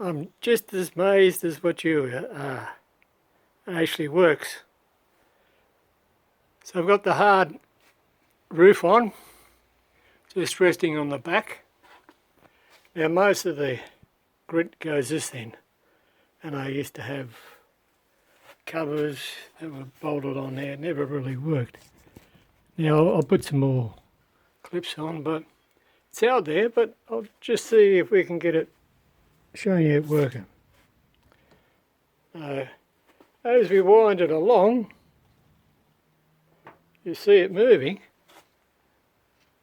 I'm just as amazed as what you are. It actually works. So I've got the hard roof on, just resting on the back. Now most of the grit goes this end, and I used to have covers that were bolted on there. It never really worked. Now I'll put some more clips on, but it's out there, but I'll just see if we can get it showing you it working. As we wind it along, you see it moving,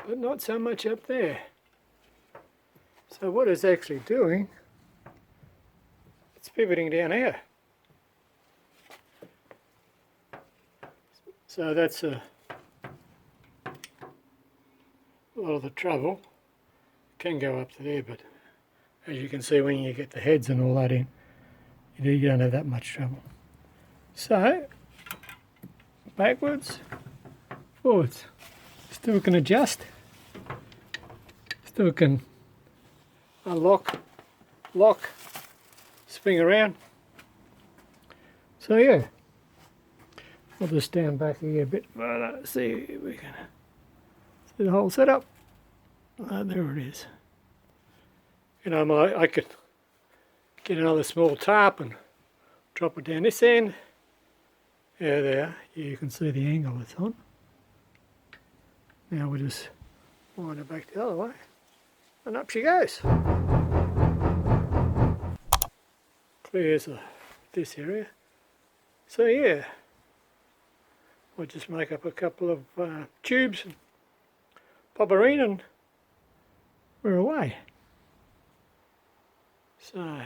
but not so much up there. So what it's actually doing, it's pivoting down here. So that's a lot of the trouble. It can go up to there, but as you can see, when you get the heads and all that in, you don't have that much trouble. So, backwards, forwards. Still can adjust. Still can unlock, lock, swing around. So yeah, I'll just stand back here a bit further, see if we can see the whole setup. There it is. You know, I could get another small tarp and drop it down this end. Yeah, there, you can see the angle it's on. Now we'll just wind it back the other way, and up she goes. Clears this area. So yeah, we'll just make up a couple of tubes and pop her in and we're away. So,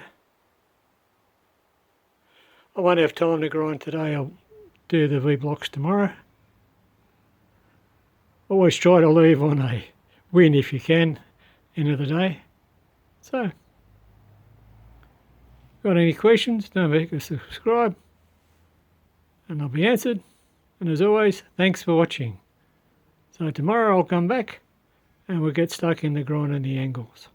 I won't have time to grind today. I'll do the V-blocks tomorrow. Always try to leave on a win if you can, end of the day. So, got any questions, don't forget to subscribe and they'll be answered. And as always, thanks for watching. So tomorrow I'll come back and we'll get stuck in the grinding the angles.